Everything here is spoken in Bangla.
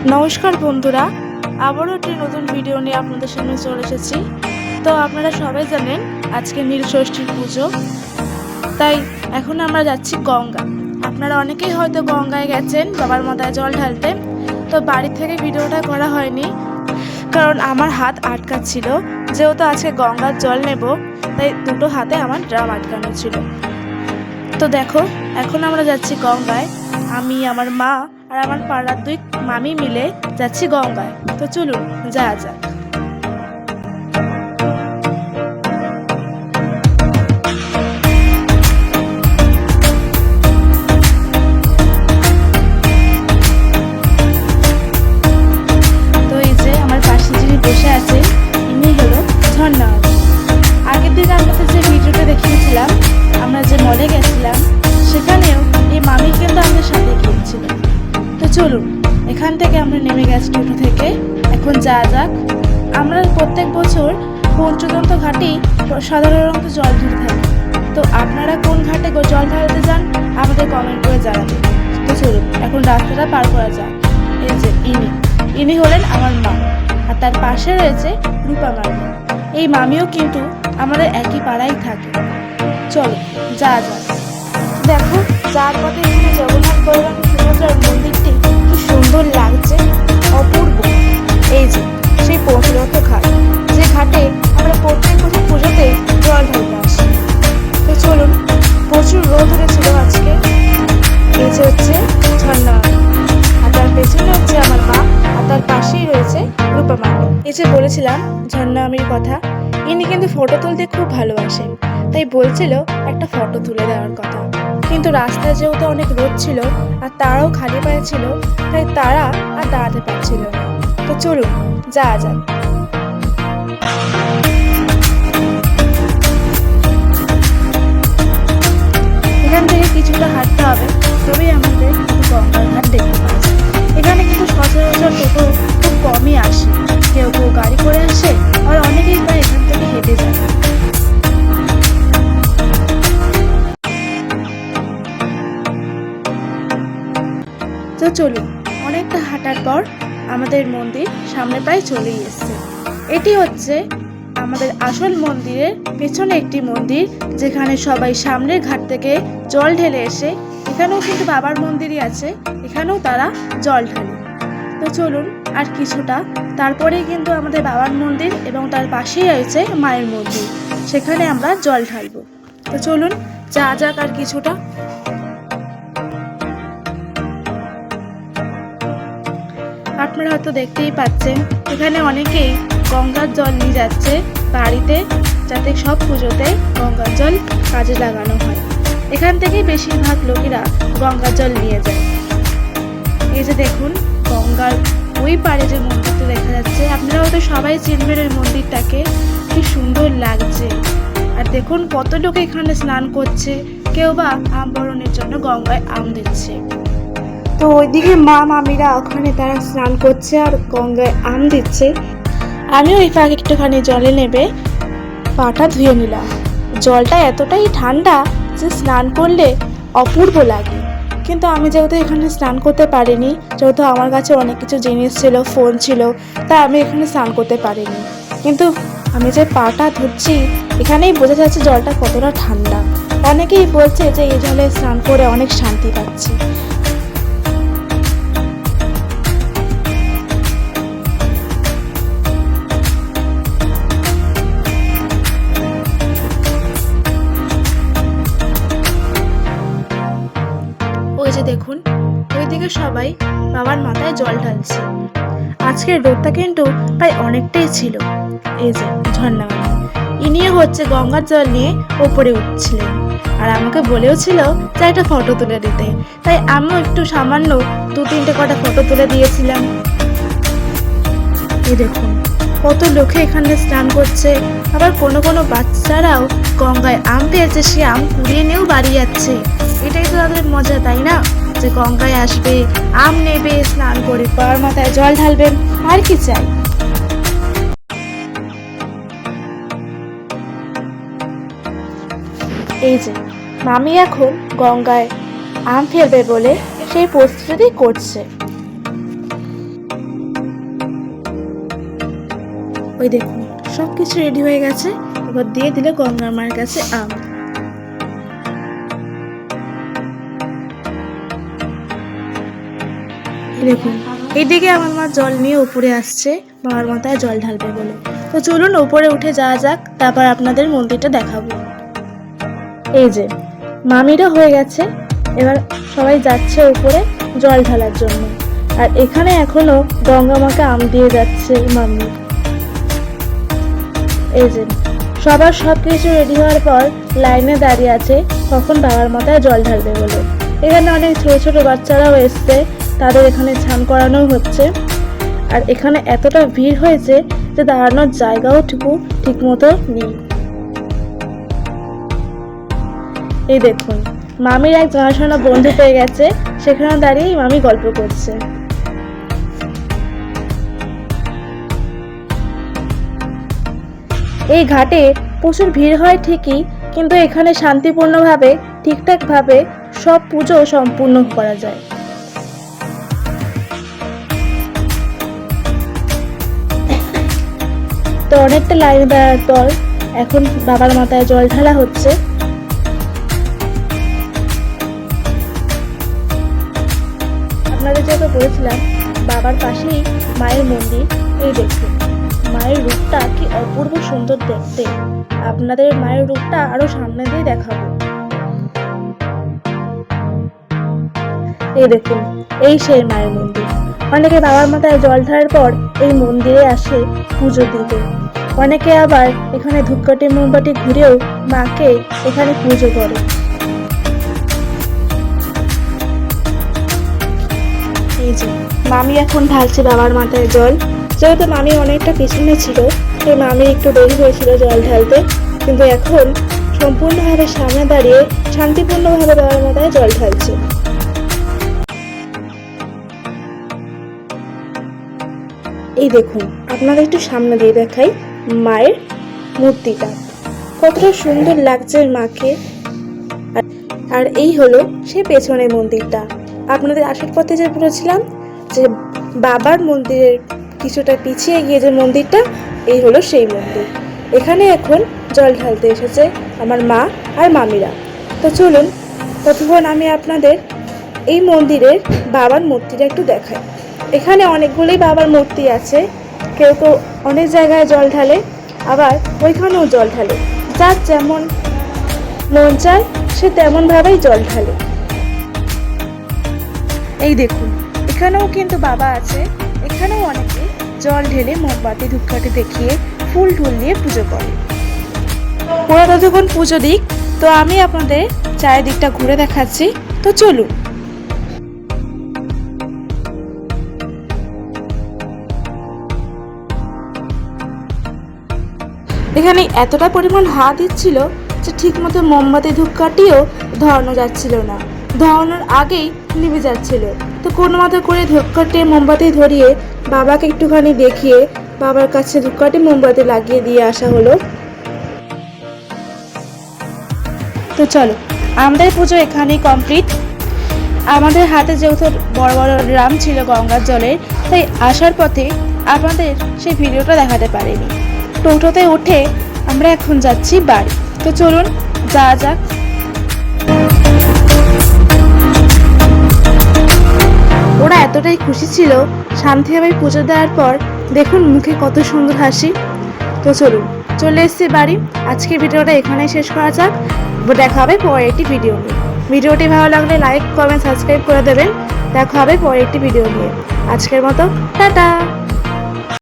নমস্কার বন্ধুরা, আবারও একটি নতুন ভিডিও নিয়ে আপনাদের সামনে চলে এসেছি। তো আপনারা সবাই জানেন আজকে নীলষষ্ঠীর পুজো, তাই এখন আমরা যাচ্ছি গঙ্গা। আপনারা অনেকেই হয়তো গঙ্গায় গেছেন বাবার মাথায় জল ঢালতে। তো বাড়ি থেকে ভিডিওটা করা হয়নি, কারণ আমার হাত আটকাচ্ছিল। যেহেতু আজকে গঙ্গার জল নেব, তাই দুটো হাতে আমার ড্রাম আটকানো ছিল। তো দেখো, এখন আমরা যাচ্ছি গঙ্গায়। আমি, আমার মা আর আমার পাড়ার দুই মামি মিলে যাচ্ছি গঙ্গায়। তো চলুন যাওয়া যাক। তো এই যে আমার পাশে যিনি বসে আছেন, ইনি হলো ঝর্ণা। আগের দিন আপনাদের যে ভিডিওটা দেখিয়েছিলাম, আমরা যে মলে গেছিলাম, সেখানেও এই মামি কিন্তু আমাদের সাথে গিয়েছিল। তো চলুন, এখান থেকে আমরা নেমে গেছি টোটো থেকে। এখন যাওয়া যাক। আমরা প্রত্যেক বছর পঞ্চদন্ত ঘাটেই সাধারণত জল ঢেলে থাকি। তো আপনারা কোন ঘাটে জল ঢালতে যান আমাদের কমেন্ট করে জানাবেন। তো চলুন এখন রাস্তাটা পার করা যাক। এই যে ইনি হলেন আমার মা, আর তার পাশে রয়েছে রূপা মামি। এই মামিও কিন্তু আমাদের একই পাড়ায় থাকে। চলো যাওয়া যাক। দেখো, যার পথে এখানে জগন্নাথ বলরাম সুভদ্রার মন্দিরটি কি সুন্দর লাগছে, অপূর্ব। এই যে সেই পঞ্চরথ ঘাট, যে ঘাটে আমরা প্রত্যেক বছর পুজোতে জল ঢালতে আসি। তো চলুন, প্রচুর রোদ উঠেছিল আজকে। এই যে হচ্ছে ঝর্ণা, আর তার পেছনে হচ্ছে আমার মা, আর তার পাশেই রয়েছে রূপা মামি। এই যে বলেছিলাম ঝর্ণা মামির কথা, ইনি কিন্তু ফটো তুলতে খুব ভালোবাসেন, তাই বলছিল একটা ফটো তুলে দেওয়ার কথা। কিন্তু রাস্তায় যেহেতু অনেক রোদ ছিল আর তারাও খালি পায়ে ছিল, তাই তারা আর দাঁড়াতে পারছিল না। তো চলুন যাওয়া যাক। এখান থেকে কিছুটা হাঁটতে হবে, তবেই আমাদের গঙ্গার ঘাট দেখতে পাওয়া যায়। এখানে কিন্তু সচরাচর টোটো খুব কমই আসে, কেউ কেউ গাড়ি করে আসে, আর অনেকেই বা এখান থেকে হেঁটে যায়। তো চলুন, অনেকটা হাঁটার পর আমাদের মন্দির সামনে প্রায় চলেই এসছে। এটি হচ্ছে আমাদের আসল মন্দিরের পেছনে একটি মন্দির, যেখানে সবাই সামনের ঘাট থেকে জল ঢেলে এসে, এখানেও কিন্তু বাবার মন্দিরই আছে, এখানেও তারা জল ঢালে। তো চলুন আর কিছুটা, তারপরেই কিন্তু আমাদের বাবার মন্দির এবং তার পাশেই রয়েছে মায়ের মন্দির, সেখানে আমরা জল ঢালবো। তো চলুন যাওয়া যাক আর কিছুটা। আপনারা হয়তো দেখতেই পাচ্ছেন এখানে অনেকেই গঙ্গার জল নিয়ে যাচ্ছে বাড়িতে, যাতে সব পুজোতে গঙ্গার জল কাজে লাগানো হয়। এখান থেকেই বেশিরভাগ লোকেরা গঙ্গার জল নিয়ে যায়। এই যে দেখুন, গঙ্গার ওই পাড়ে যে মন্দিরটা দেখা যাচ্ছে, আপনারা হয়তো সবাই চিনবেন ওই মন্দিরটাকে, কি সুন্দর লাগছে। আর দেখুন কত লোক এখানে স্নান করছে, কেউ বা আম বরণের জন্য গঙ্গায় আম দিচ্ছে। তো ওইদিকে মা মামিরা ওখানে তারা স্নান করছে আর গঙ্গায় আম দিচ্ছে। আমিও এই ফাঁকে একটুখানি জলে নেবে পাটা ধুয়ে নিলাম। জলটা এতটাই ঠান্ডা যে স্নান করলে অপূর্ব লাগে। কিন্তু আমি যেহেতু এখানে স্নান করতে পারিনি, যেহেতু আমার কাছে অনেক কিছু জিনিস ছিল, ফোন ছিল, তাই আমি এখানে স্নান করতে পারিনি। কিন্তু আমি যে পাটা ধুচ্ছি, এখানেই বোঝা যাচ্ছে জলটা কতটা ঠান্ডা। অনেকেই বলছে যে এই জলে স্নান করে অনেক শান্তি পাচ্ছি। ওই যে দেখুন, ওইদিকে সবাই বাবার মাথায় জল ঢালছে। আজকের রোদটা কিন্তু প্রায় অনেকটাই ছিল। এই যে ঝর্ণা মামি, ইনিও হচ্ছে গঙ্গার জল নিয়ে ওপরে উঠছিলেন, আর আমাকে বলেও ছিল যে একটা ফটো তুলে দিতে, তাই আমিও একটু সামান্য 2-3টে কটা ফটো তুলে দিয়েছিলাম। এই দেখুন কত লোকে এখানে স্নান করছে, আবার কোনো কোনো বাচ্চারাও গঙ্গায় আম পেয়েছে, সে আম কুড়িয়ে নিয়েও বাড়ি যাচ্ছে। এটাই তো তাদের মজা, তাই না? যে গঙ্গায় আসবে, আম নেবে, স্নান করে বাবার মাথায় জল ঢালবেন, আর কি চাই। এই যে মামি এখন গঙ্গায় আম ফেলবে বলে সেই প্রস্তুতি করছে। ওই দেখুন সব কিছু রেডি হয়ে গেছে। এবার দিয়ে দিলে গঙ্গা মায়ের কাছে আম। দেখুন এইদিকে আমার মা জল নিয়ে উপরে আসছে বাবার মাথায় জল ঢালবে বলে। তো চলুন উপরে উঠে যাওয়া যাক, তারপর আপনাদের মন্দিরটা দেখাবো। এই যে মামিরা হয়ে গেছে, এবার সবাই যাচ্ছে উপরে জল ঢালার জন্য। আর এখানে এখনো গঙ্গা মাকে আম দিয়ে যাচ্ছে মামি। এই যে সবার সব কিছু রেডি হওয়ার পর লাইনে দাঁড়িয়ে আছে কখন বাবার মাথায় জল ঢালবে বলে। এখানে অনেক ছোট ছোট বাচ্চারাও এসছে, তাদের এখানে স্নান করানো হচ্ছে। আর এখানে এতটা ভিড় হয়েছে যে দাঁড়ানোর জায়গাও ঠিক মতো নেই। এই দেখুন মামির এক জানাশোনা বন্ধু পেয়ে গেছে, সেখানে দাঁড়িয়েই মামি গল্প করছে। এই ঘাটে প্রচুর ভিড় হয় ঠিকই, কিন্তু এখানে শান্তিপূর্ণভাবে ঠিকঠাকভাবে সব পুজো সম্পূর্ণ করা যায়। তো অনেকটা লাইন দেওয়ার পর এখন বাবার মাথায় জল ঢালা হচ্ছে। আপনাদের যেটা বলেছিলাম বাবার পাশেই মায়ের মন্দির। এই দেখুন মায়ের রূপটা কি অপূর্ব সুন্দর দেখতে। আপনাদের মায়ের রূপটা আরো সামনে দিয়ে দেখাবো। এই দেখুন এই সেই মায়ের মন্দির। অনেকে বাবার মাথায় জল ঢালার পর এই মন্দিরে আসে পুজো দিতে। অনেকে আবার এখানে ধূপকাঠি মোমবাতি ঘুরেও মাকে এখানে পুজো করে। এই যে মামি এখন ঢালছে বাবার মাথায় জল। যেহেতু মামি অনেকটা পিছনে ছিল, সেই মামি একটু দেরি হয়েছিল জল ঢালতে, কিন্তু এখন সম্পূর্ণভাবে সামনে দাঁড়িয়ে শান্তিপূর্ণভাবে বাবার মাথায় জল ঢালছে। এই দেখুন আপনাদের একটু সামনে দিয়ে দেখাই মায়ের মূর্তিটা, কতটা সুন্দর লাগছে মাকে। আর এই হলো সে পেছনের মন্দিরটা। আপনাদের আসার পথে যে বলেছিলাম যে বাবার মন্দিরের কিছুটা পিছিয়ে গিয়ে যে মন্দিরটা, এই হলো সেই মন্দির। এখানে এখন জল ঢালতে এসেছে আমার মা আর মামিরা। তো চলুন ততক্ষণ আমি আপনাদের এই মন্দিরের বাবার মূর্তিটা একটু দেখাই। এখানে অনেকগুলোই বাবার মূর্তি আছে, কেউ কেউ অনেক জায়গায় জল ঢালে, আবার ওইখানেও জল ঢালে। যার যেমন মন চায় সে তেমনভাবেই জল ঢালে। এই দেখুন এখানেও কিন্তু বাবা আছে, এখানেও অনেকে জল ঢেলে মোমবাতি ধূপকাঠি দেখিয়ে ফুল টুল দিয়ে পুজো করে। ওরা ততক্ষণ পুজো দিক, তো আমি আপনাদের চারিদিকটা ঘুরে দেখাচ্ছি। তো চলুন। এখানে এতটা পরিমাণ হাওয়া দিচ্ছিল যে ঠিক মতো মোমবাতি ধূপকাঠিও ধরানো যাচ্ছিল না, ধরানোর আগেই নিভে যাচ্ছিল। তো কোনো মতো করে ধূপকাঠি মোমবাতি ধরিয়ে বাবাকে একটুখানি দেখিয়ে বাবার কাছে ধূপকাঠি মোমবাতি লাগিয়ে দিয়ে আসা হলো। তো চলো আমাদের পুজো এখানেই কমপ্লিট। আমাদের হাতে যেহেতু বড় বড় ড্রাম ছিল গঙ্গার জলের, তাই আসার পথে আপনাদের সেই ভিডিওটা দেখাতে পারিনি। টোটোতে উঠে আমরা এখন যাচ্ছি বাড়ি। তো চলুন যাওয়া যাক। ওরা এতটাই খুশি ছিল শান্তিভাবে পুজো দেওয়ার পর, দেখুন মুখে কত সুন্দর হাসি। তো চলুন চলে এসেছি বাড়ি। আজকের ভিডিওটা এখানেই শেষ করা যাক, দেখা হবে পরের একটি ভিডিও নিয়ে। ভিডিওটি ভালো লাগলে লাইক কমেন্ট সাবস্ক্রাইব করে দেবেন। দেখা হবে পরের একটি ভিডিও নিয়ে। আজকের মতো টাটা।